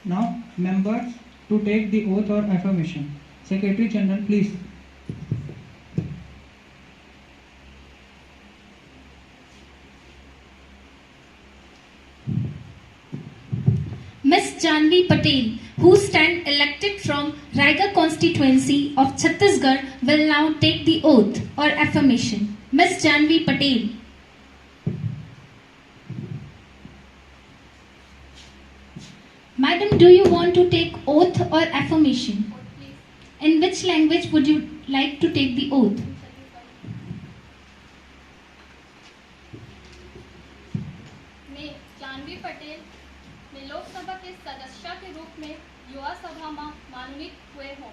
Now, members to take the oath or affirmation. Secretary General, please. Ms. Janvi Patel, who stand elected from Raigarh constituency of Chhattisgarh, will now take the oath or affirmation. Ms. Janvi Patel. Madam, do you want to take oath or affirmation? In which language would you like to take the oath? मैं जानवी पटेल मैं लोकसभा के सदस्य के रूप में युवा सभा में मनोनीत हुए हूँ।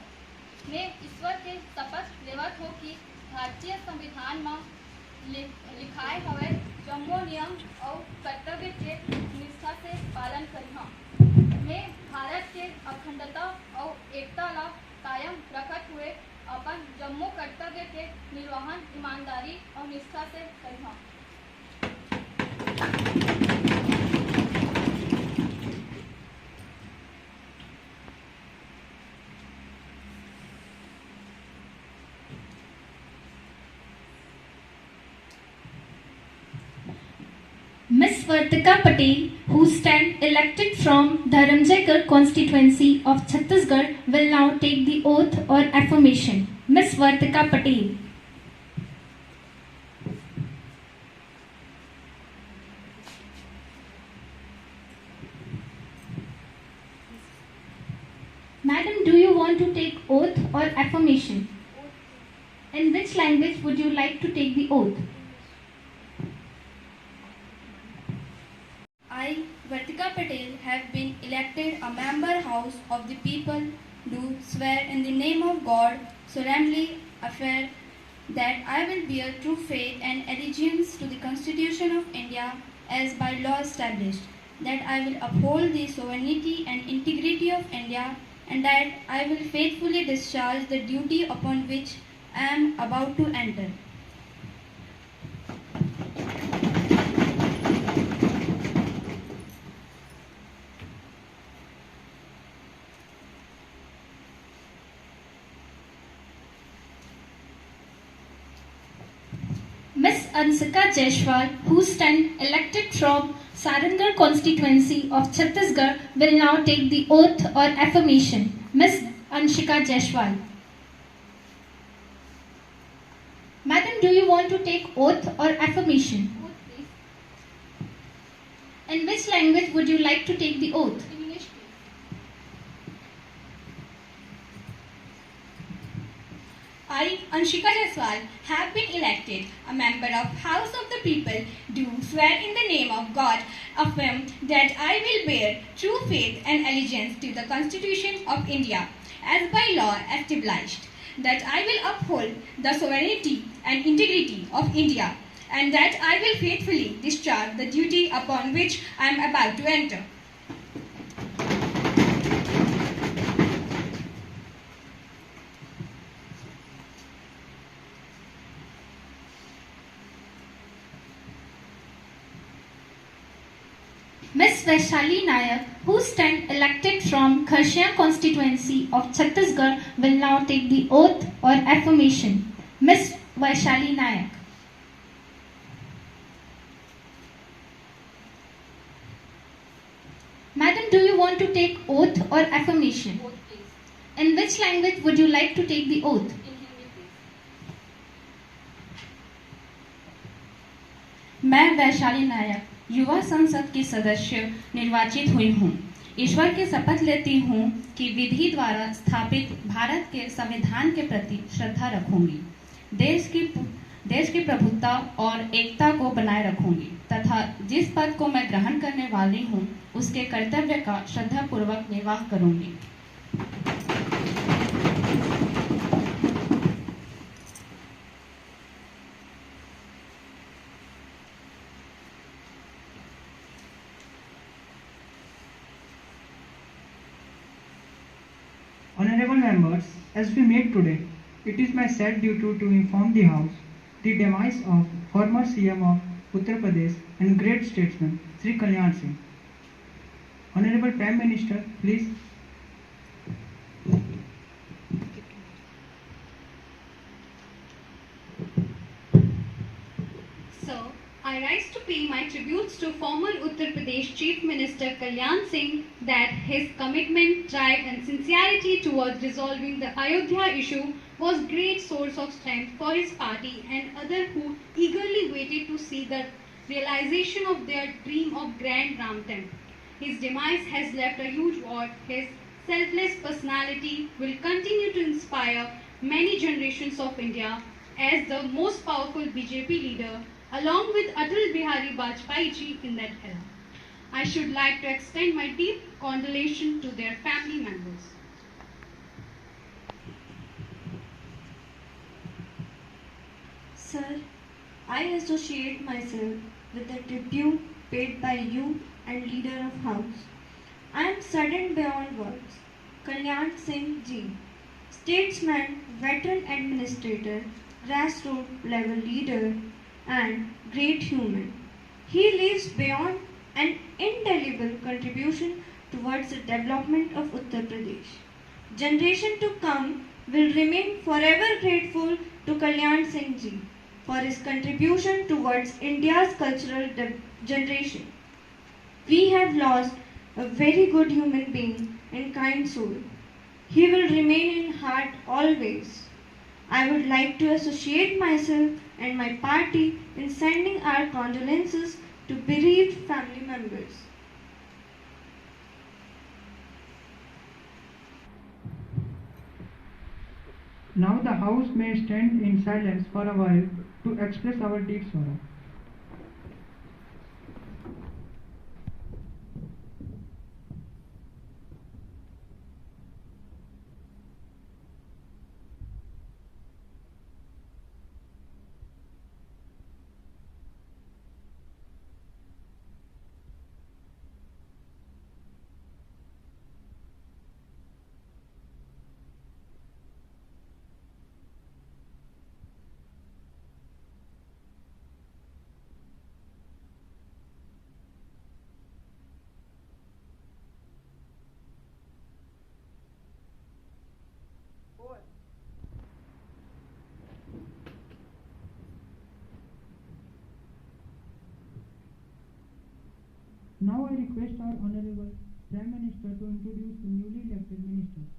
मैं ईश्वर के शपथ लेवत हो कि भारतीय संविधान में लिखाए हुए जम्मो नियम और कर्तव्य के निष्ठा से पालन करी। मैं भारत के अखंडता और एकता ला कायम रखत हुए अपन जम्मो कर्तव्य के निर्वहन ईमानदारी और निष्ठा से करी। Ms. Vartika Patel, who stand elected from Dharamjaygarh constituency of Chhattisgarh, will now take the oath or affirmation. Ms. Vartika Patel. Madam, do you want to take oath or affirmation? In which language would you like to take the oath? I, Vartika Patel, have been elected a member House of the People, do swear in the name of God, solemnly affirm that I will bear true faith and allegiance to the Constitution of India as by law established, that I will uphold the sovereignty and integrity of India, and that I will faithfully discharge the duty upon which I am about to enter. Ms. Ansika Jaiswal, who stand elected from Sarangarh constituency of Chhattisgarh, will now take the oath or affirmation. Ms. Anshika Jaiswal. Madam, do you want to take oath or affirmation? In which language would you like to take the oath? English, I, Anshika Jaiswal, have been elected a member of House of the People, do swear in the name of God, affirm that I will bear true faith and allegiance to the Constitution of India, as by law established, that I will uphold the sovereignty and integrity of India, and that I will faithfully discharge the duty upon which I am about to enter. Ms. Vaishali Nayak, who stand elected from Kharsian constituency of Chhattisgarh, will now take the oath or affirmation. Ms. Vaishali Nayak. Madam, do you want to take oath or affirmation? oath please. In which language would you like to take the oath? In Hindi please. मैं वैशाली नायक युवा संसद की सदस्य निर्वाचित हुई हूँ। ईश्वर की शपथ लेती हूँ कि विधि द्वारा स्थापित भारत के संविधान के प्रति श्रद्धा रखूंगी, देश की प्रभुत्ता और एकता को बनाए रखूंगी तथा जिस पद को मैं ग्रहण करने वाली हूँ उसके कर्तव्य का श्रद्धापूर्वक निर्वाह करूंगी। Honorable members, as we meet today, it is my sad duty to inform the House the demise of former CM of Uttar Pradesh and great statesman Sri Kalyan Singh. Honorable Prime Minister, please. Sir, I rise to pay my tributes to former Uttar Pradesh Chief Minister Kalyan Singh that his commitment, drive and sincerity towards resolving the Ayodhya issue was great source of strength for his party and others who eagerly waited to see the realization of their dream of Grand Ram Temple. His demise has left a huge void. His selfless personality will continue to inspire many generations of India as the most powerful BJP leader along with Atal Bihari Vajpayee ji in that era. I should like to extend my deep condolence to their family members. Sir, I associate myself with the tribute paid by you and leader of house. I am saddened beyond words. Kalyan Singh ji, statesman, veteran administrator, grassroots level leader, and great human. He leaves beyond an indelible contribution towards the development of Uttar Pradesh. Generation to come will remain forever grateful to Kalyan Singh ji for his contribution towards India's cultural generation. We have lost a very good human being and kind soul. He will remain in heart always. I would like to associate myself and my party in sending our condolences to bereaved family members. Now the House may stand in silence for a while to express our deep sorrow. Now I request our Honorable Prime Minister to introduce the newly elected ministers.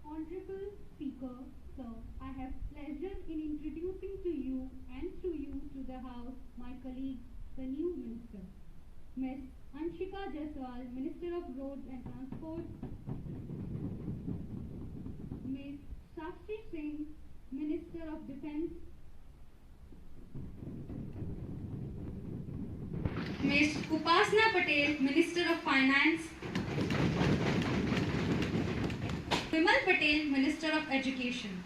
Honorable Speaker, sir, I have pleasure in introducing to you and through you to the House my colleague, the new minister, Ms. Anshika Jaiswal, Minister of Roads and Transport, Ms. Sakshi Singh, Minister of Defence, Ms. Upasana Patel, Minister of Finance, Vimal Patel, Minister of Education.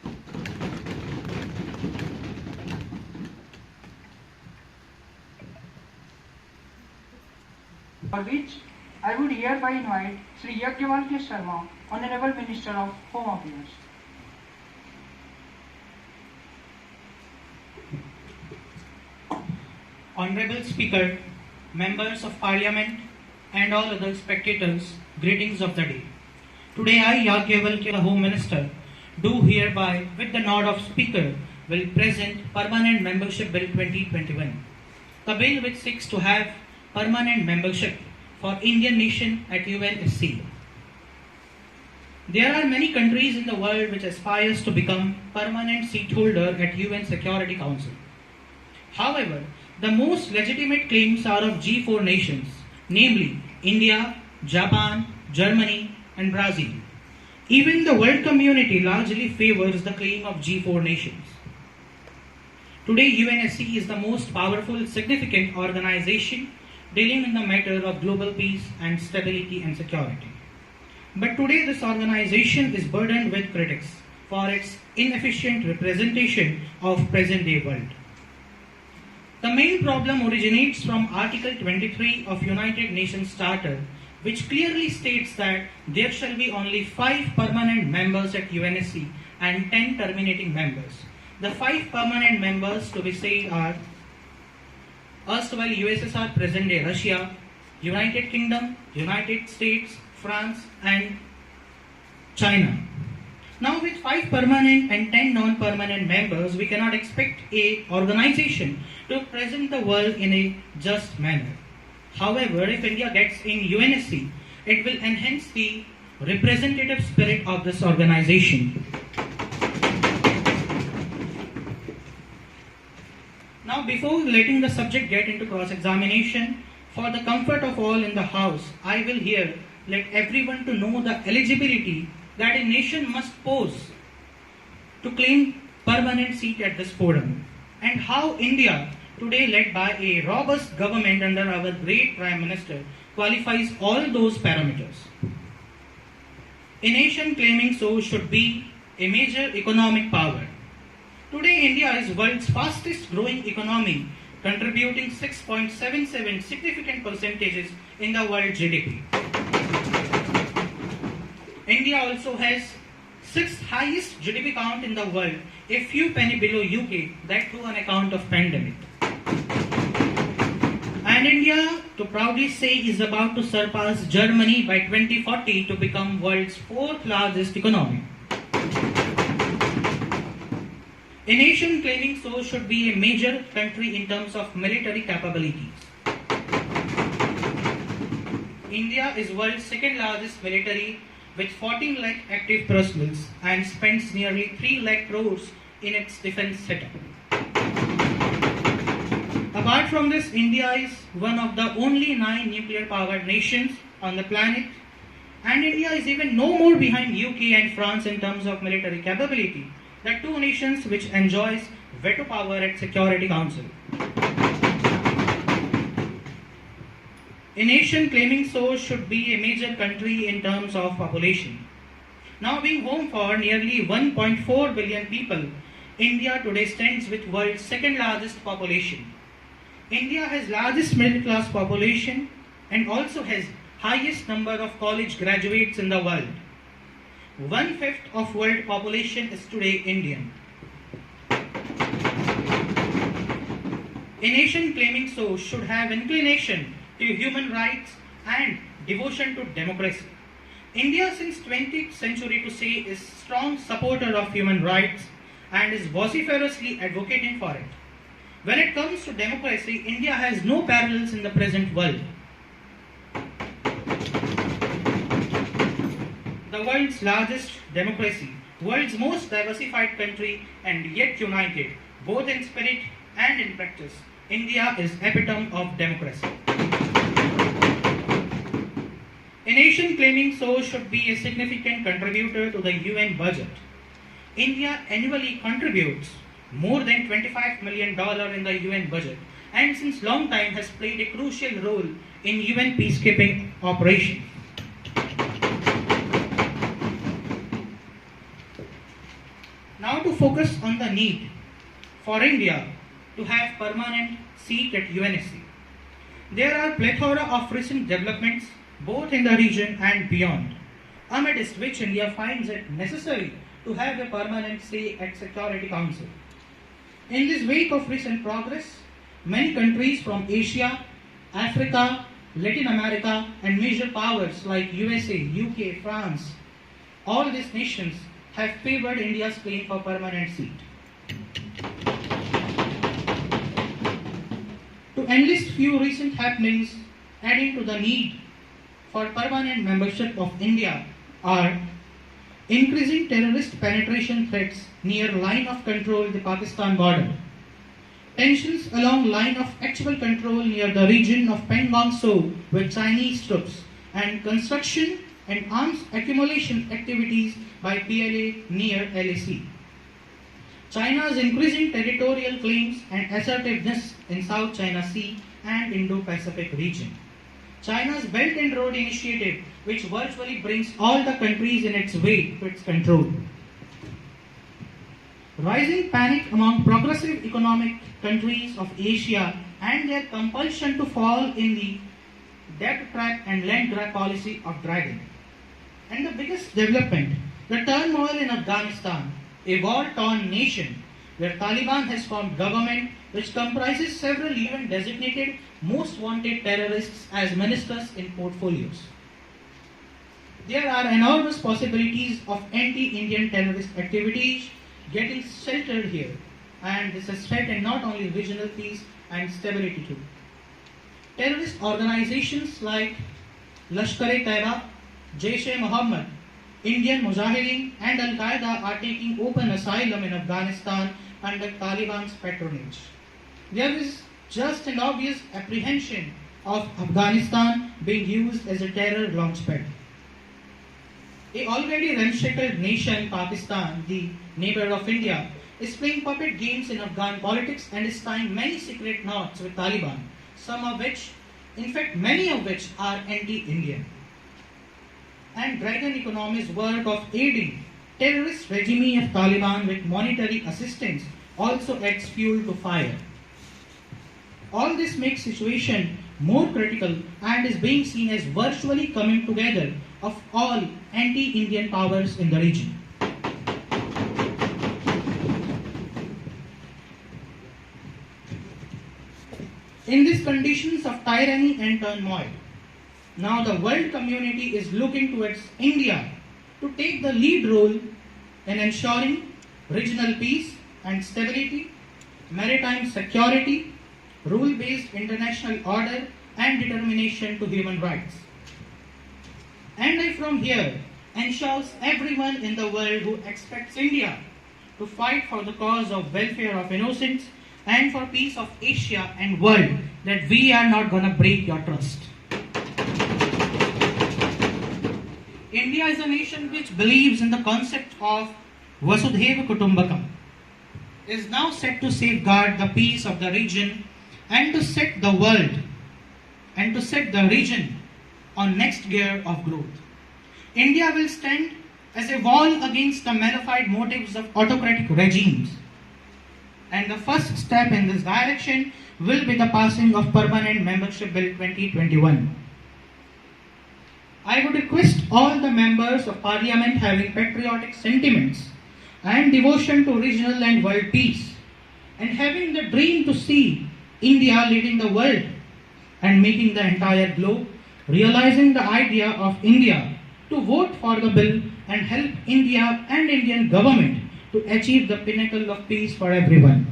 For which I would hereby invite Sri Yajnavalkya Sharma, Honorable Minister of Home Affairs. Honorable Speaker, Members of Parliament, and all other spectators, greetings of the day. Today I, Yajnavalkya, the Home Minister, do hereby, with the nod of Speaker, will present Permanent Membership Bill 2021. The bill which seeks to have permanent membership for Indian nation at UNSC. There are many countries in the world which aspires to become permanent seat holder at UN Security Council. However, the most legitimate claims are of G4 nations, namely India, Japan, Germany, and Brazil. Even the world community largely favors the claim of G4 nations. Today, UNSC is the most powerful, significant organization dealing in the matter of global peace and stability and security. But today, this organization is burdened with critics for its inefficient representation of present-day world. The main problem originates from Article 23 of United Nations Charter, which clearly states that there shall be only 5 permanent members at UNSC and 10 terminating members. The 5 permanent members to be said are erstwhile USSR, present day Russia, United Kingdom, United States, France, and China. Now, with 5 permanent and 10 non-permanent members, we cannot expect a organization to present the world in a just manner. However, if India gets in UNSC, it will enhance the representative spirit of this organization. Now, before letting the subject get into cross-examination, for the comfort of all in the house, I will here let everyone to know the eligibility that a nation must pose to claim permanent seat at this forum, and how India, today led by a robust government under our great Prime Minister, qualifies all those parameters. A nation claiming so should be a major economic power. Today, India is world's fastest growing economy, contributing 6.77 significant percentages in the world GDP. India also has 6th highest GDP count in the world, a few penny below UK, that too on account of pandemic. And India, to proudly say, is about to surpass Germany by 2040 to become world's 4th largest economy. A nation claiming so should be a major country in terms of military capabilities. India is world's 2nd largest military with 14 lakh active personnel and spends nearly 3 lakh crores in its defense setup. Apart from this, India is one of the only 9 nuclear powered nations on the planet, and India is even no more behind UK and France in terms of military capability, the 2 nations which enjoys veto power at Security Council. A nation claiming so should be a major country in terms of population. Now, being home for nearly 1.4 billion people, India today stands with world's 2nd largest population. India has largest middle class population and also has highest number of college graduates in the world. 1/5 of world population is today Indian. A nation claiming so should have inclination to human rights and devotion to democracy. India since 20th century to say is strong supporter of human rights and is vociferously advocating for it. When it comes to democracy, India has no parallels in the present world. The world's largest democracy, world's most diversified country, and yet united, both in spirit and in practice, India is epitome of democracy. A nation claiming so should be a significant contributor to the UN budget. India annually contributes more than $25 million in the UN budget, and since long time has played a crucial role in UN peacekeeping operations. Now to focus on the need for India to have permanent seat at UNSC. There are plethora of recent developments both in the region and beyond, amidst which India finds it necessary to have a permanent say at Security Council. In this wake of recent progress, many countries from Asia, Africa, Latin America, and major powers like USA, UK, France, all these nations have favored India's claim for permanent seat. To enlist few recent happenings adding to the need for permanent membership of India are increasing terrorist penetration threats near line of control the Pakistan border, tensions along line of actual control near the region of Pangong Tso with Chinese troops, and construction and arms accumulation activities by PLA near LAC. China's increasing territorial claims and assertiveness in South China Sea and Indo-Pacific region. China's Belt and Road Initiative, which virtually brings all the countries in its way to its control. Rising panic among progressive economic countries of Asia and their compulsion to fall in the debt trap and land grab policy of Dragon. And the biggest development, the turmoil in Afghanistan, a war-torn nation where Taliban has formed government which comprises several UN designated most wanted terrorists as ministers in portfolios. There are enormous possibilities of anti-Indian terrorist activities getting sheltered here, and this has threatened not only regional peace and stability too. Terrorist organizations like Lashkar-e-Taiba, Jaish-e-Mohammed, Indian Mujahideen and Al-Qaeda are taking open asylum in Afghanistan under Taliban's patronage. There is just an obvious apprehension of Afghanistan being used as a terror launchpad. A already ramshackle nation, Pakistan, the neighbor of India, is playing puppet games in Afghan politics and is tying many secret knots with Taliban, some of which, in fact many of which, are anti-Indian. And Dragon Economy's work of aiding terrorist regime of Taliban with monetary assistance also adds fuel to fire. All this makes situation more critical and is being seen as virtually coming together of all anti-Indian powers in the region. In these conditions of tyranny and turmoil, now the world community is looking towards India to take the lead role in ensuring regional peace and stability, maritime security, rule-based international order and determination to human rights. And I from here ensures everyone in the world who expects India to fight for the cause of welfare of innocents and for peace of Asia and world that we are not going to break your trust. India is a nation which believes in the concept of Vasudhaiva Kutumbakam, is now set to safeguard the peace of the region and to set the world and to set the region on next gear of growth. India will stand as a wall against the malified motives of autocratic regimes. And the first step in this direction will be the passing of Permanent Membership Bill 2021. I would request all the members of Parliament having patriotic sentiments and devotion to regional and world peace, and having the dream to see India leading the world and making the entire globe, realizing the idea of India, to vote for the bill and help India and Indian government to achieve the pinnacle of peace for everyone.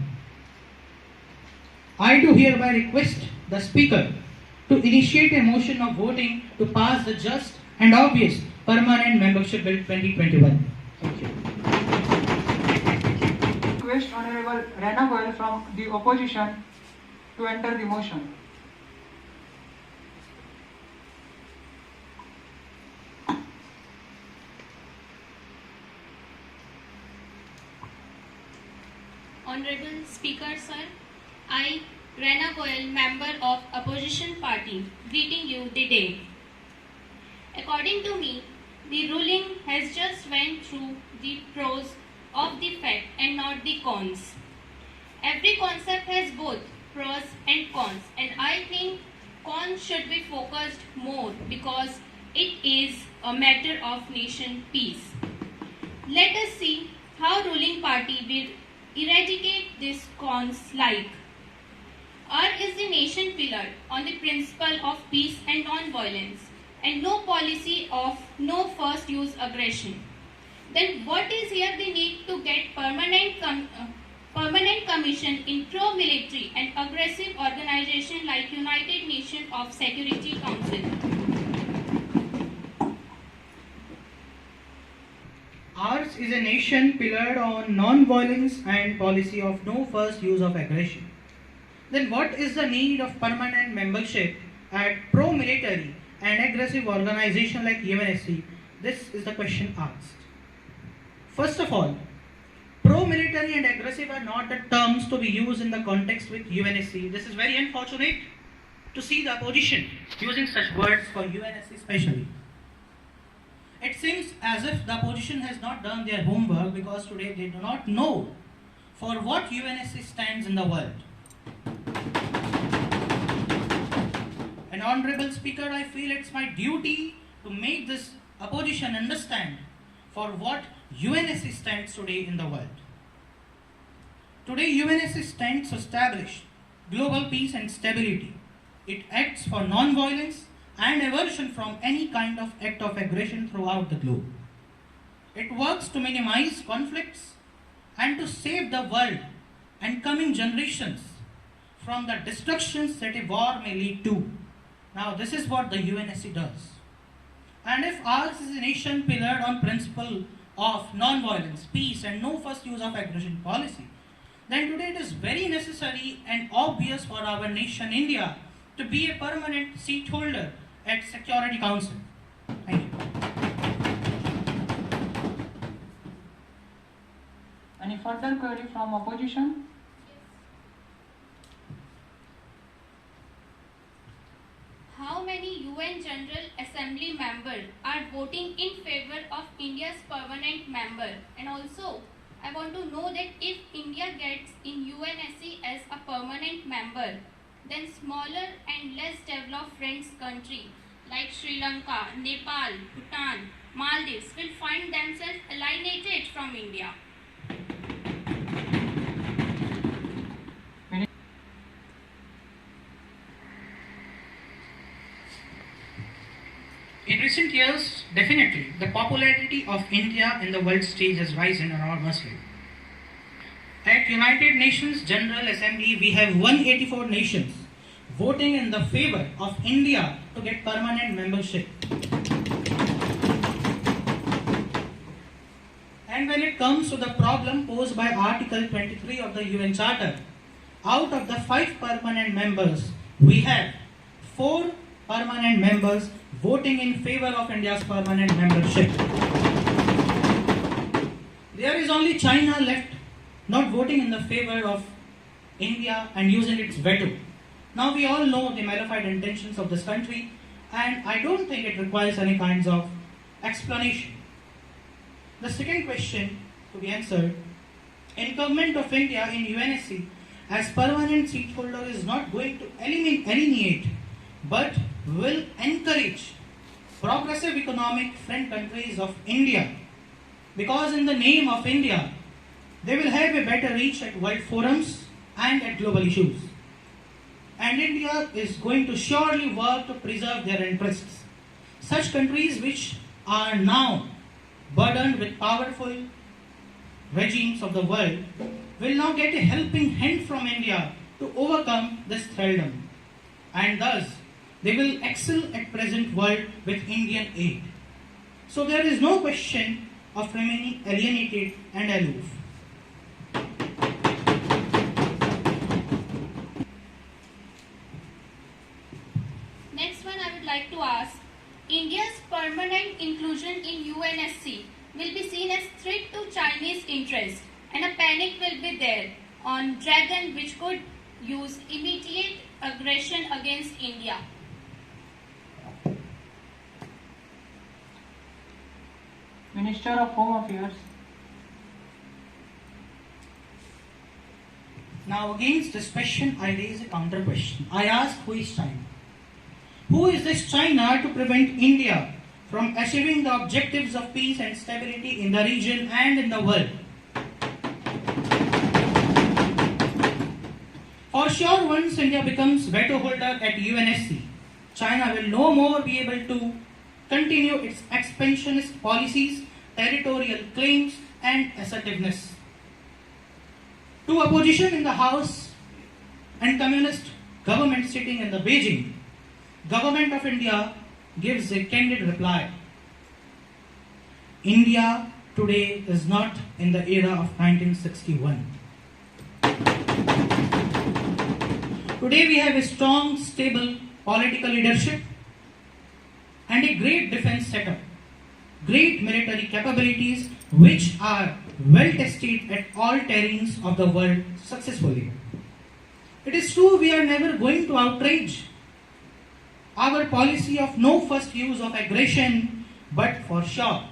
I do hereby request the Speaker to initiate a motion of voting to pass the just and obvious Permanent Membership Bill 2021. Thank you. Request Honorable Rana Goyal from the opposition to enter the motion. Honorable Speaker, sir, I, Rana Goyal, member of opposition party, greeting you the day. According to me, the ruling has just went through the pros of the fact and not the cons. Every concept has both pros and cons, and I think cons should be focused more because it is a matter of nation peace. Let us see how ruling party will eradicate these cons like. R is the nation pillar on the principle of peace and non-violence and no policy of no first use aggression. Then what is here the need to get permanent commission in pro-military and aggressive organization like United Nations of Security Council? Ours is a nation pillared on non-violence and policy of no first use of aggression. Then what is the need of permanent membership at pro-military and aggressive organization like UNSC? This is the question asked. First of all, pro-military and aggressive are not the terms to be used in the context with UNSC. This is very unfortunate to see the opposition using such words for UNSC especially. It seems as if the opposition has not done their homework because today they do not know for what UNSC stands in the world. And Honorable Speaker, I feel it's my duty to make this opposition understand for what UNSC stands today in the world. Today, UNSC stands to establish global peace and stability. It acts for non-violence and aversion from any kind of act of aggression throughout the globe. It works to minimize conflicts and to save the world and coming generations from the destructions that a war may lead to. Now, this is what the UNSC does. And if ours is a nation pillared on principle of non-violence, peace, and no first use of aggression policy, then today it is very necessary and obvious for our nation, India, to be a permanent seat holder at Security Council. Thank you. Any further query from opposition? How many UN General Assembly members are voting in favor of India's permanent member? And also, I want to know that if India gets in UNSC as a permanent member, then smaller and less developed friends country like Sri Lanka, Nepal, Bhutan, Maldives will find themselves alienated from India. In recent years, definitely, the popularity of India in the world stage has risen enormously. At United Nations General Assembly, we have 184 nations voting in the favor of India to get permanent membership. And when it comes to the problem posed by Article 23 of the UN Charter, out of the 5 permanent members, we have 4 permanent members voting in favor of India's permanent membership. There is only China left not voting in the favor of India and using its veto. Now we all know the malified intentions of this country, and I don't think it requires any kinds of explanation. The second question to be answered, incumbent of India in UNSC as permanent seat holder is not going to alienate but will encourage progressive economic friend countries of India, because in the name of India they will have a better reach at world forums and at global issues. And India is going to surely work to preserve their interests. Such countries which are now burdened with powerful regimes of the world will now get a helping hand from India to overcome this thraldom. And thus, they will excel at present world with Indian aid. So there is no question of remaining alienated and aloof. Next one I would like to ask, India's permanent inclusion in UNSC will be seen as threat to Chinese interests, and a panic will be there on Dragon, which could use immediate aggression against India. Minister of Home Affairs. Now against this question, I raise a counter question. I ask, who is China? Who is this China to prevent India from achieving the objectives of peace and stability in the region and in the world? For sure, once India becomes veto holder at UNSC, China will no more be able to continue its expansionist policies, territorial claims, and assertiveness. To opposition in the House and communist government sitting in the Beijing, Government of India gives a candid reply. India today is not in the era of 1961. Today we have a strong, stable political leadership and a great defense setup, great military capabilities which are well tested at all terrains of the world successfully. It is true we are never going to outrage our policy of no first use of aggression, but for sure,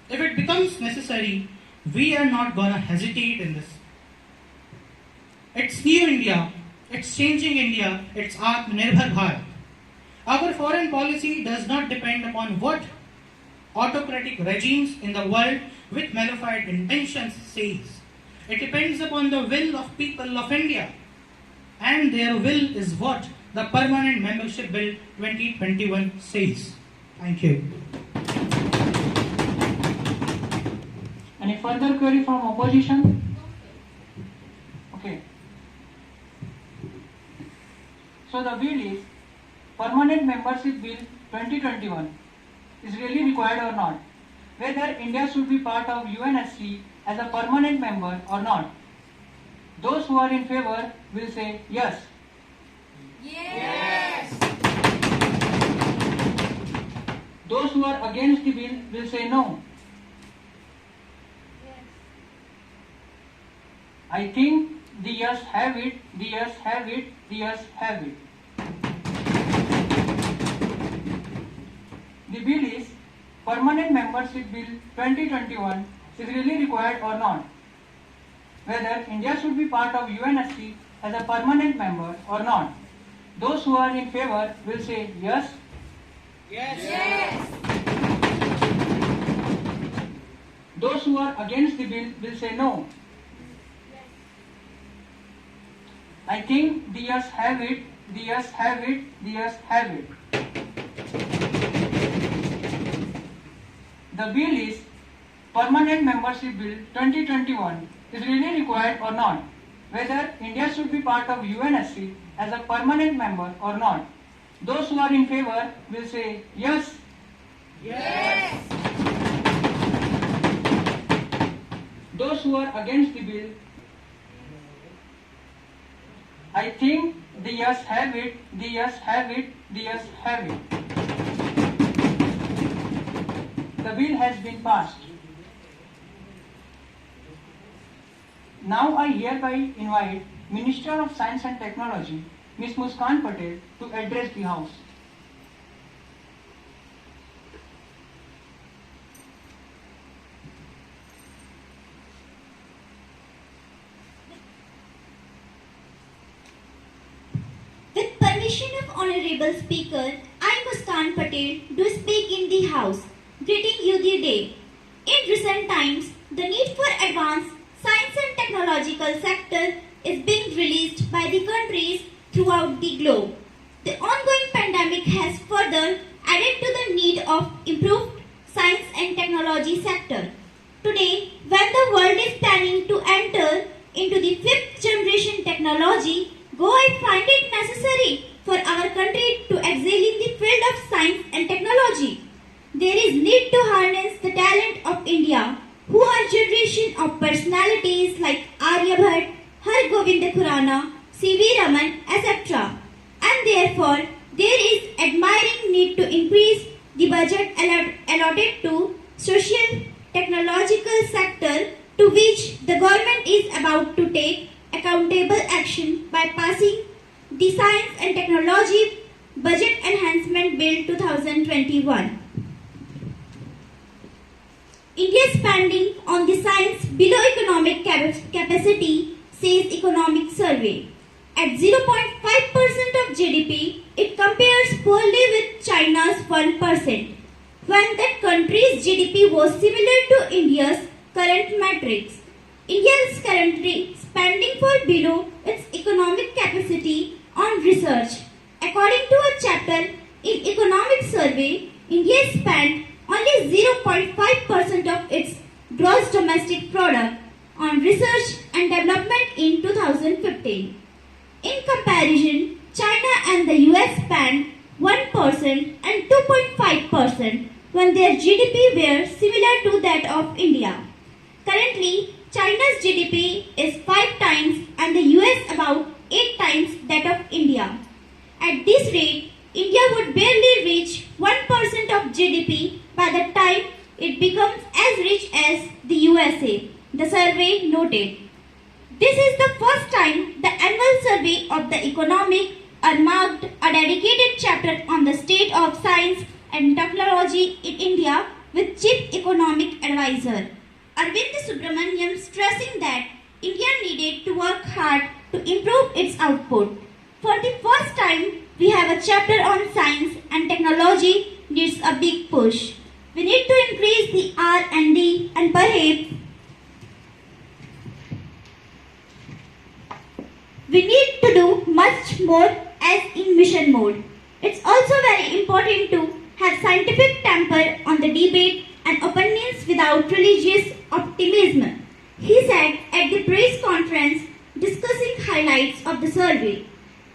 if it becomes necessary, we are not gonna hesitate in this. It's new India, it's changing India, it's Atmanirbhar Bharat. Our foreign policy does not depend upon what autocratic regimes in the world with malified intentions says. It depends upon the will of people of India. And their will is what the Permanent Membership Bill 2021 says. Thank you. Any further query from opposition? Okay. So the bill is Permanent Membership Bill 2021 is really required or not? Whether India should be part of UNSC as a permanent member or not? Those who are in favor will say yes. Yes. Those who are against the bill will say no. I think the yes have it, the yes have it, the yes have it. The bill is Permanent Membership Bill 2021 is really required or not? Whether India should be part of UNSC as a permanent member or not? Those who are in favor will say yes. Yes. Those who are against the bill will say no. I think the yes have it, the yes have it, the yes have it. The bill is Permanent Membership Bill 2021 is really required or not? Whether India should be part of UNSC as a permanent member or not? Those who are in favor will say yes. Yes. Those who are against the bill, I think the yes have it, the yes have it, the yes have it. The bill has been passed. Now I hereby invite Minister of Science and Technology, Ms. Muskan Patel, to address the House. With permission of Honorable Speaker, I, Muskan Patel, do speak in the House, greeting you the day. In recent times, the need for advanced science and technological sector is being released by the countries throughout the globe. The ongoing pandemic has further added to the need of improved science and technology sector. Today, when the world is planning to enter into the fifth generation technology, I find it necessary for our country to excel in the field of science and technology. There is need to harness the talent of India, who are generation of personalities like Aryabhat, Hargobind Khurana, C.V. Raman, etc. And therefore, there is admiring need to increase the budget allotted to social technological sector, to which the government is about to take accountable action by passing the Science and Technology Budget Enhancement Bill 2021. India's spending on the science below economic capacity, says Economic Survey. At 0.5% of GDP, it compares poorly with China's 1%, when that country's GDP was similar to India's current metrics. India is currently spending far below its economic capacity on research. According to a chapter in Economic Survey, India spent only 0.5% of its gross domestic product on research and development in 2015. In comparison, China and the US spent 1% and 2.5% when their GDP were similar to that of India. Currently, China's GDP is 5 times and the US about 8 times that of India. At this rate, India would barely reach 1% of GDP by the time it becomes as rich as the USA, the survey noted. This is the first time the annual survey of the economic marked a dedicated chapter on the state of science and technology in India with Chief Economic Advisor Arvind Subramanian stressing that India needed to work hard to improve its output. For the first time, we have a chapter on science and technology needs a big push. We need to increase the R&D and perhaps mode as in mission mode. It's also very important to have scientific temper on the debate and opinions without religious optimism, he said at the press conference discussing highlights of the survey.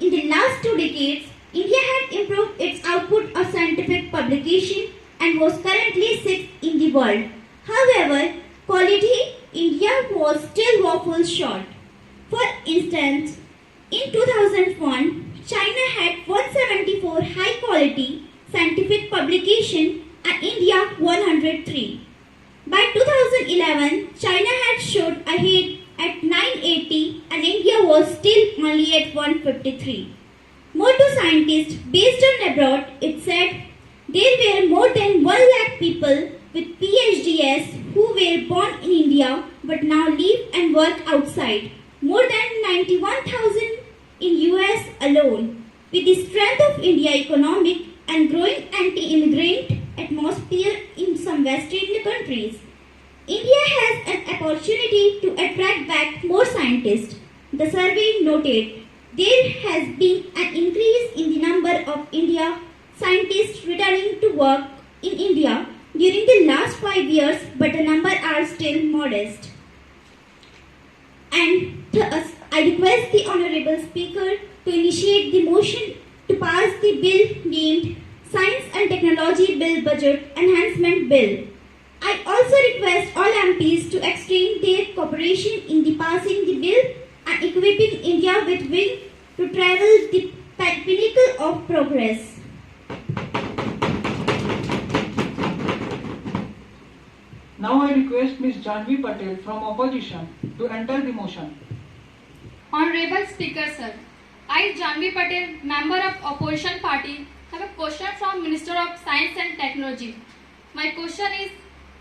In the last 2 decades, India had improved its output of scientific publication and was currently 6th in the world. However, quality India was still woefully short. For instance, in 2001, China had 174 high-quality scientific publications and India 103. By 2011, China had showed ahead at 980 and India was still only at 153. More to scientists based on abroad, it said there were more than 1 lakh people with PhDs who were born in India but now live and work outside. More than 91,000 in US alone. With the strength of India economic and growing anti-immigrant atmosphere in some Western countries, India has an opportunity to attract back more scientists. The survey noted there has been an increase in the number of India scientists returning to work in India during the last 5 years, but the numbers are still modest. And thus, I request the Honorable Speaker to initiate the motion to pass the bill named Science and Technology Bill Budget Enhancement Bill. I also request all MPs to extend their cooperation in the passing the bill and equipping India with will to travel the pinnacle of progress. Now I request Ms. Janvi Patel from opposition to enter the motion. Honorable Speaker, sir, I, Janvi Patel, member of opposition party, have a question from Minister of Science and Technology. My question is,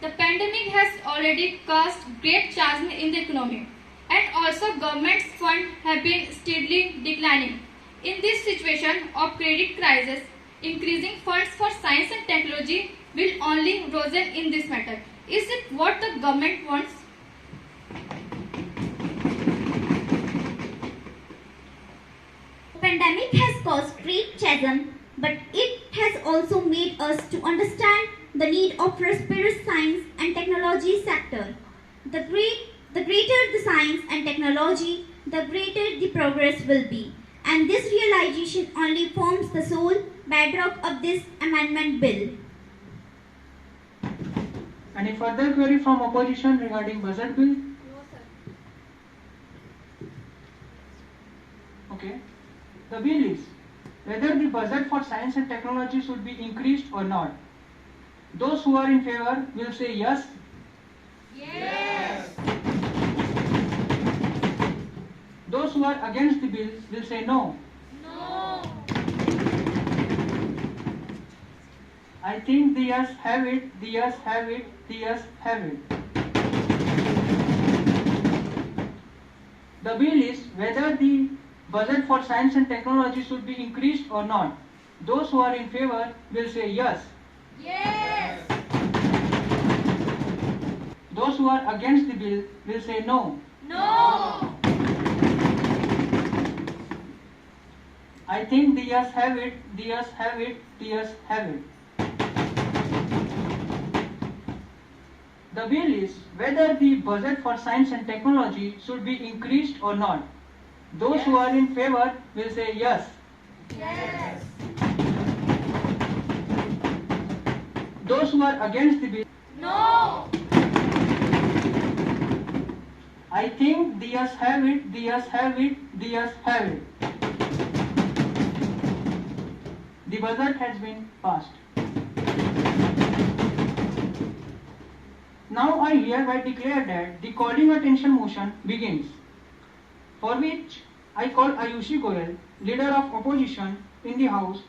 the pandemic has already caused great chasm in the economy, and also government's funds have been steadily declining. In this situation of credit crisis, increasing funds for science and technology will only worsen in this matter. Is it what the government wants? Pandemic has caused great chasm, but it has also made us to understand the need of prosperous science and technology sector. The greater the science and technology, the greater the progress will be. And this realization only forms the sole bedrock of this amendment bill. Any further query from opposition regarding budget bill? No, sir. Okay. The bill is whether the budget for science and technology should be increased or not. Those who are in favor will say yes. Yes. Those who are against the bill will say no. No. I think the yes have it, the yes have it, the yes have it. The bill is whether the budget for science and technology should be increased or not. Those who are in favor will say yes. Yes. Those who are against the bill will say no. No. I think the yes have it, the yes have it, the yes have it. The bill is whether the budget for science and technology should be increased or not. Those who are in favor will say yes. Yes. Those who are against the bill, No. I think the yes have it, the yes have it, the yes have it. The budget has been passed. Now I hereby declare that the calling attention motion begins, for which I call Ayushi Goyal, leader of opposition in the House,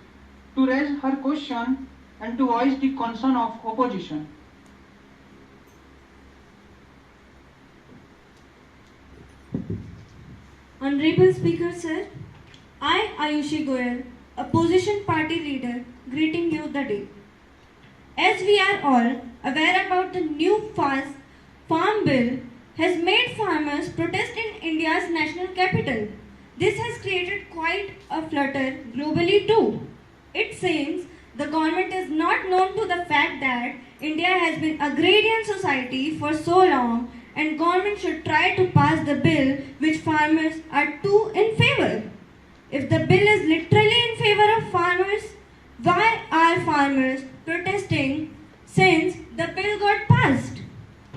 to raise her question and to voice the concern of opposition. Honorable Speaker, sir, I, Ayushi Goyal, opposition party leader, greeting you the day. As we are all aware about the new farm bill has made farmers protest in India's national capital. This has created quite a flutter globally too. It seems the government is not known to the fact that India has been agrarian society for so long, and government should try to pass the bill which farmers are too in favor. If the bill is literally in favor of farmers, why are farmers protesting since the bill got passed?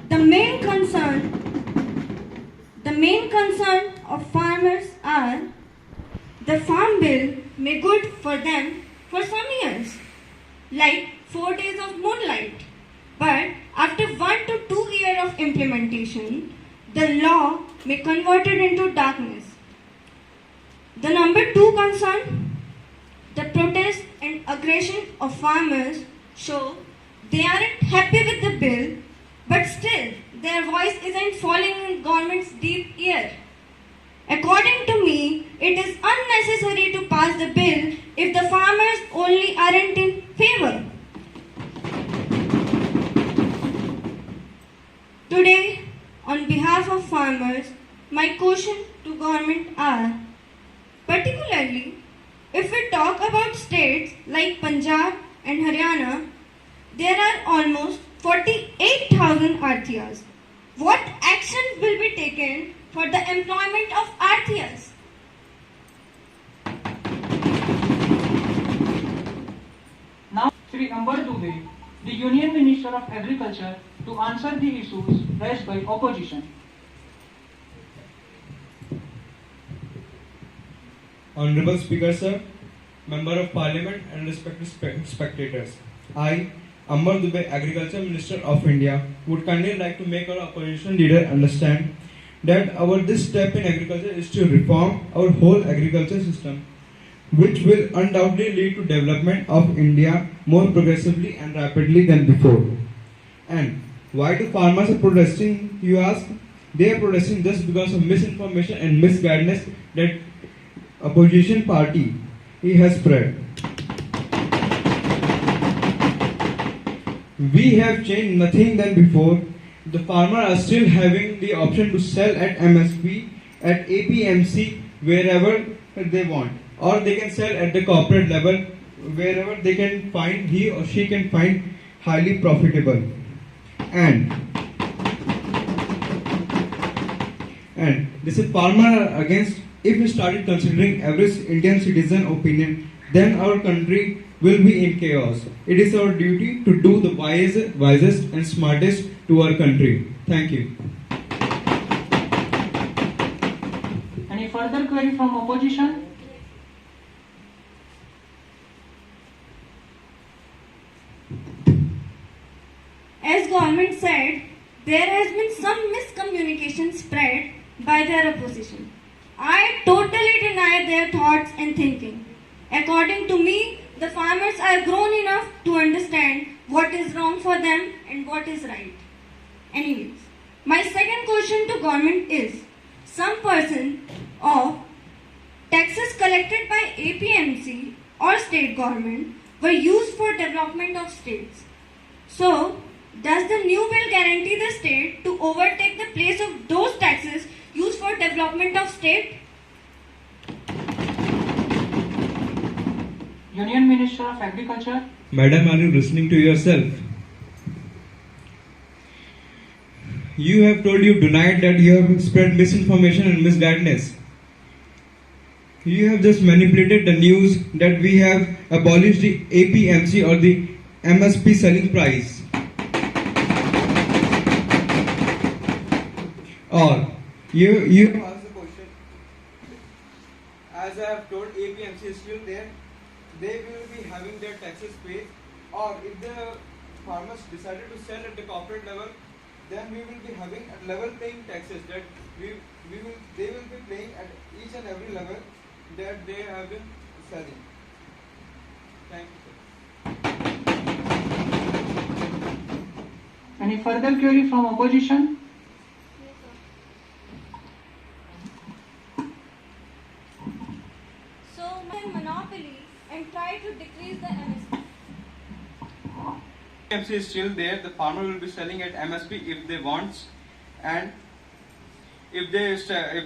The main concern of farmers are the farm bill may good for them for some years, like 4 days of moonlight. But after 1 to 2 years of implementation, the law may convert it into darkness. The number 2 concern, the protest and aggression of farmers show they aren't happy with the bill, but still their voice isn't falling in government's deep ear. According to me, it is unnecessary to pass the bill if the farmers only aren't in favor. Today, on behalf of farmers, my question to government are, particularly if we talk about states like Punjab and Haryana, there are almost 48,000 Arthiyas. What action will be taken for the employment of Arthiyas? Now, Sri Ambar Dubey, the Union Minister of Agriculture, to answer the issues raised by opposition. Honorable Speaker Sir, Member of Parliament and respected spectators, I, Ambar Dubey, Agriculture Minister of India, would kindly like to make our opposition leader understand that our this step in agriculture is to reform our whole agriculture system, which will undoubtedly lead to development of India more progressively and rapidly than before. And why do farmers are protesting, you ask? They are protesting just because of misinformation and misguidance that opposition party has spread. We have changed nothing than before. The farmers are still having the option to sell at MSP, at APMC, wherever they want, or they can sell at the corporate level, wherever they can find, he or she can find highly profitable. And this is farmer against. If we started considering average Indian citizen opinion, then our country will be in chaos. It is our duty to do the wisest and smartest to our country. Thank you. Any further query from opposition? As government said, there has been some miscommunication spread by their opposition. I totally deny their thoughts and thinking. According to me, the farmers are grown enough to understand what is wrong for them and what is right. Anyways, my second question to government is, some percent of taxes collected by APMC or state government were used for development of states. So, does the new bill guarantee the state to overtake the place of those taxes used for development of state? Union Minister of Agriculture. Madam, are you listening to yourself? You have told you denied that you have spread misinformation and misguidance. You have just manipulated the news that we have abolished the APMC or the MSP selling price. Or you have asked the question, as I have told, APMC is still there. They will be having their taxes paid, or if the farmers decided to sell at the corporate level, then we will be having a level paying taxes that they will be paying at each and every level that they have been selling. Thank you, sir. Any further query from opposition? So, monopoly and try to decrease the MSP. MSP is still there. The farmer will be selling at MSP if they want, and if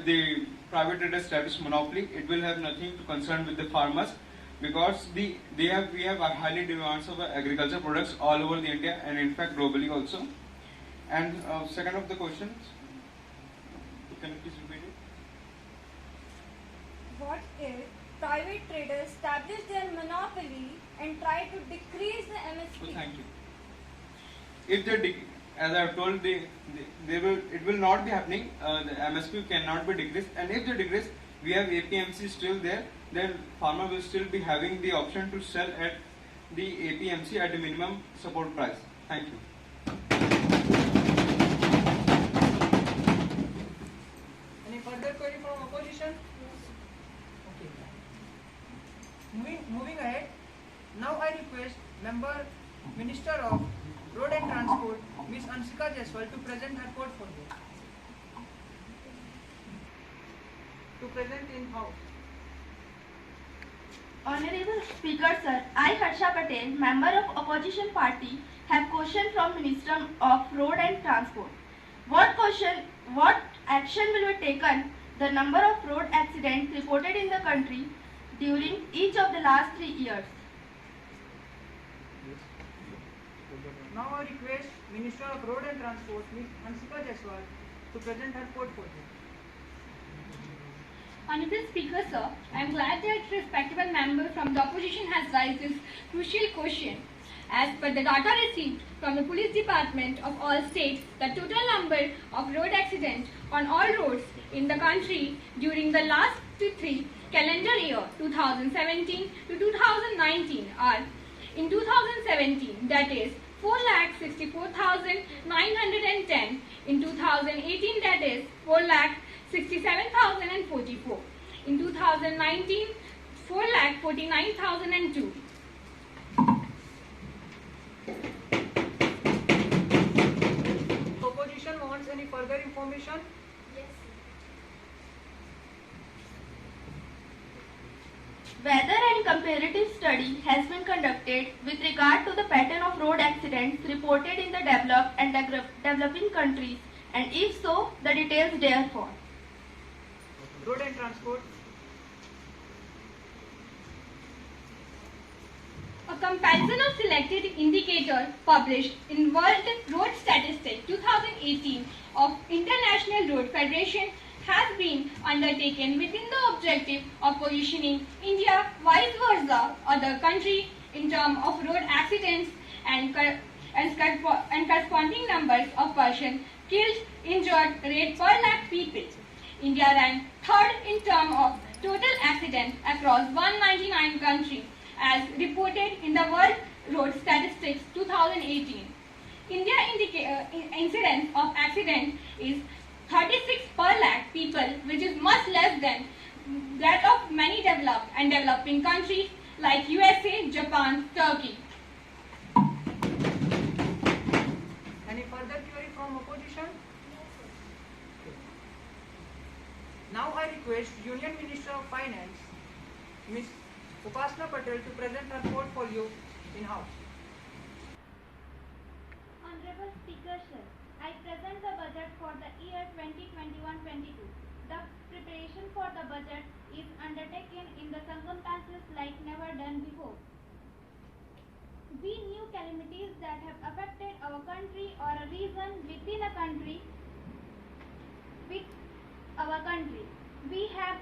the private trade establish monopoly, it will have nothing to concern with the farmers, because we have a highly demands of agriculture products all over the India and in fact globally also. And second of the questions, can you please repeat it? What if private traders establish their monopoly and try to decrease the MSP? So thank you. If they, as I have told, it will not be happening. The MSP cannot be decreased, and if they decrease, we have APMC still there. Then farmer will still be having the option to sell at the APMC at the minimum support price. Thank you. Any further query from opposition? Okay. Moving ahead. Now I request Member Minister of Road and Transport, Ms. Anshika Jaiswal, to present her portfolio. To present in House. Honorable Speaker Sir, I Harsha Patel, member of opposition party, have question from Minister of Road and Transport. What action will be taken the number of road accidents reported in the country during each of the last 3 years? Now I request Minister of Road and Transport, Ms. Anshika Jaiswal, to present her portfolio. Honorable Speaker Sir, I am glad that respectable member from the opposition has raised this crucial question. As per the data received from the Police Department of all states, the total number of road accidents on all roads in the country during the last 3 calendar year 2017 to 2019 are: in 2017, that is 4,64,910; in 2018, that is 4,67,044; in 2019, 4,49,002. Opposition wants any further information? Yes. Whether any comparative study has been conducted with regard to the pattern of road accidents reported in the developed and developing countries, and if so, the details therefore. Road and Transport. A comparison of selected indicators published in World Road Statistics 2018 of International Road Federation has been undertaken within the objective of positioning India vice versa other countries in terms of road accidents and corresponding numbers of persons killed, injured rate per lakh people. India ranked third in terms of total accidents across 199 countries as reported in the World Road Statistics 2018. India incidence of accidents is 36 per lakh people, which is much less than that of many developed and developing countries like USA, Japan, Turkey. Any further query from opposition? Now I request Union Minister of Finance, Ms. Upasana Patel, to present her portfolio in House. Honorable Speaker Sir, I present the budget for the year 2021-22. The preparation for the budget is undertaken in the circumstances like never done before. We knew calamities that have affected our country or a region within a country with our country. We have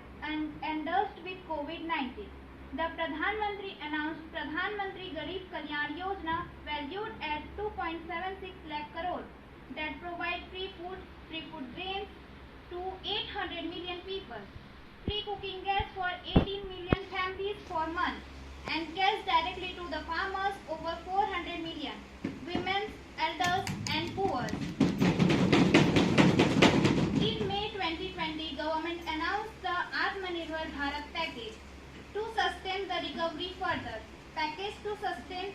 endorsed with COVID-19. The Pradhan Mantri announced Pradhan Mantri Garib Kalyan Yojana valued at 2.76 lakh crore that provide free food grains to 800 million people, free cooking gas for 18 million families for month, and cash directly to the farmers over 400 million, women, elders and poor. In May 2020, government announced the Atmanirbhar Bharat package to sustain the recovery further. Package to sustain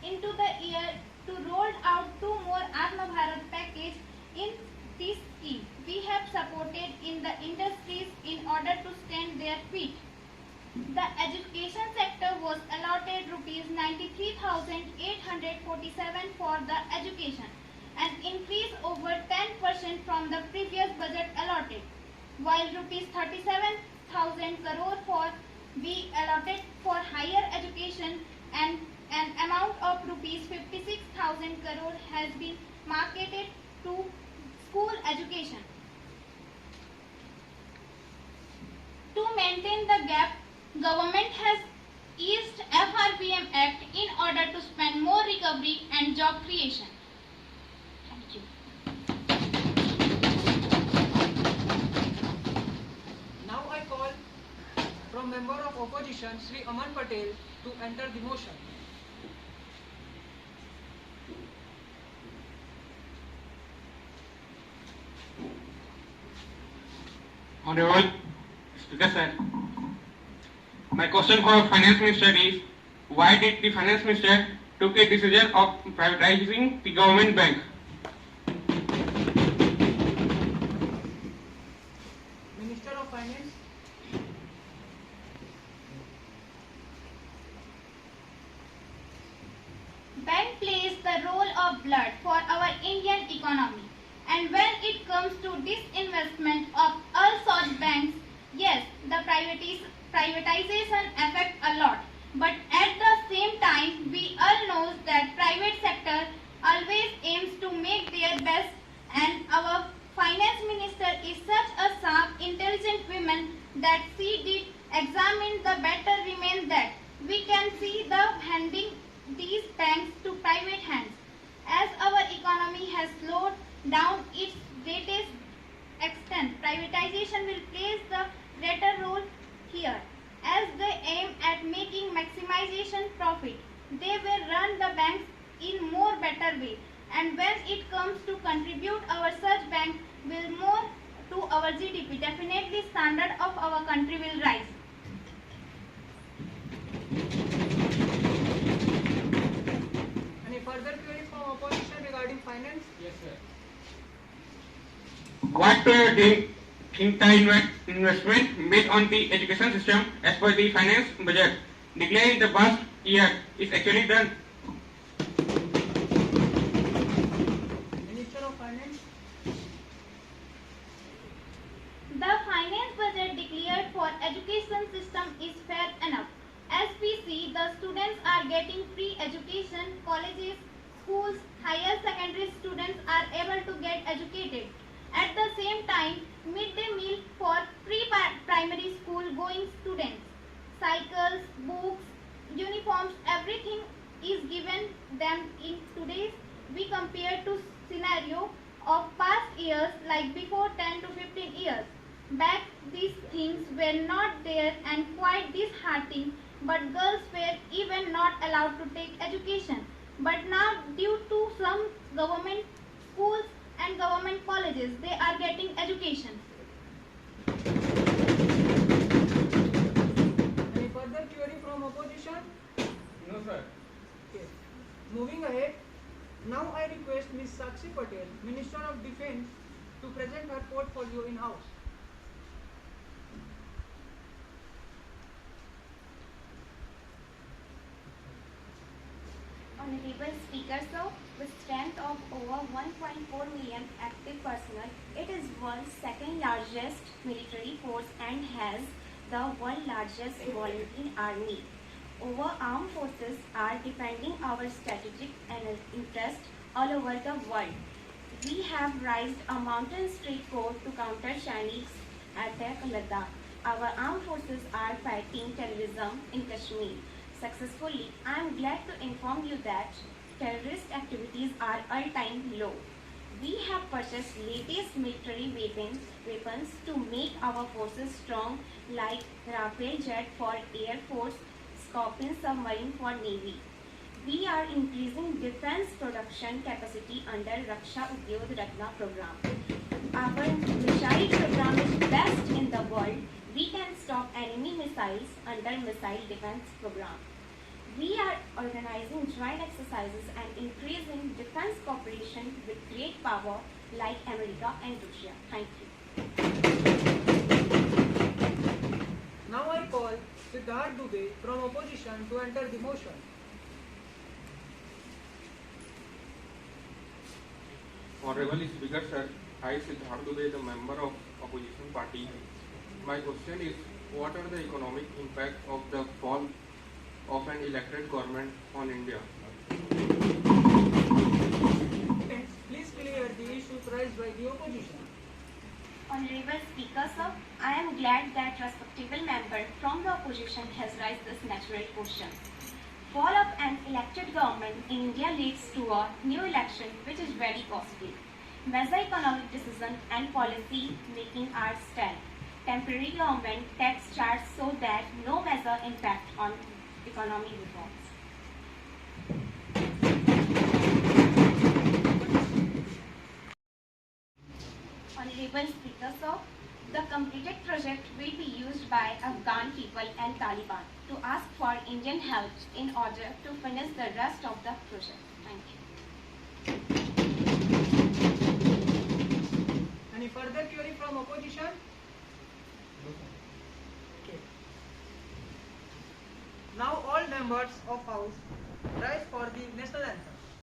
into the year to roll out 2 more Atma Bharat package in this scheme. We have supported in the industries in order to stand their feet. The education sector was allotted rupees 93,847 for the education. an increase over 10% from the previous budget allotted, while rupees 37,000 crore for be allotted for higher education and an amount of rupees 56,000 crore has been marketed to school education. To maintain the gap, government has eased FRBM Act in order to spend more recovery and job creation. Thank you. Now I call from member of opposition Sri Aman Patel to enter the motion. Honorable Speaker Sir, my question for Finance Minister is, why did the Finance Minister took a decision of privatizing the government bank? Minister of Finance. Bank plays the role of blood for our Indian economy. And when it comes to disinvestment of all such banks, yes, the privatization affects a lot. But at the same time, we all know that private sector always aims to make their best, and our finance minister is such a sharp, intelligent woman that she did examine the better remains that we can see the handing these banks to private hands. As our economy has slowed down its greatest extent, privatization will play the greater role here. As they aim at making maximization profit, they will run the banks in more better way. And when it comes to contribute, our such bank will more to our GDP. Definitely, standard of our country will rise. Any further query from opposition regarding finance? Yes, sir. What do you think the investment made on the education system as per the finance budget declared in the past year is actually done? Minister of Finance. The finance budget declared for education system is fair enough. As we see, the students are getting free education, colleges, schools, higher secondary students are able to get educated. At the same time, midday meal for pre-primary school going students, cycles, books, uniforms, everything is given them in today's. We compare to scenario of past years like before 10 to 15 years. Back these things were not there and quite disheartening, but girls were even not allowed to take education. But now due to some government schools and government colleges, they are getting education. Any further query from opposition? No, sir. Okay. Moving ahead, now I request Ms. Sakshi Patel, Minister of Defence, to present her portfolio in House. Honorable Speaker, sir, with strength of over 1.4 million active personnel, it is world's second largest military force and has the world's largest volunteer army. Our armed forces are defending our strategic interest all over the world. We have raised a mountain street code to counter Chinese attack on Ladakh. Our armed forces are fighting terrorism in Kashmir successfully. I am glad to inform you that terrorist activities are all-time low. We have purchased latest military weapons to make our forces strong, like Rafale jet for Air Force, Scorpion submarine for Navy. We are increasing defense production capacity under Raksha Udyog Ratna program. Our missile program is best in the world. We can stop enemy missiles under missile defense program. We are organizing joint exercises and increasing defense cooperation with great power like America and Russia. Thank you. Now I call Siddharth Dubey from opposition to enter the motion. Honorable Speaker, sir, I, Siddharth Dubey, the member of opposition party. My question is, what are the economic impact of the fall of an elected government on India? Please clear the issue raised by the opposition. Honorable Speaker, sir, I am glad that respectable member from the opposition has raised this natural question. Fall of an elected government in India leads to a new election which is very costly. Major economic decision and policy making are stalled. Temporary government tax charge so that no major impact on economic reforms. Honorable Speaker, sir, the completed project will be used by Afghan people and Taliban to ask for Indian help in order to finish the rest of the project. Thank you. Any further query from opposition? Okay. Now all members of House rise for the national anthem.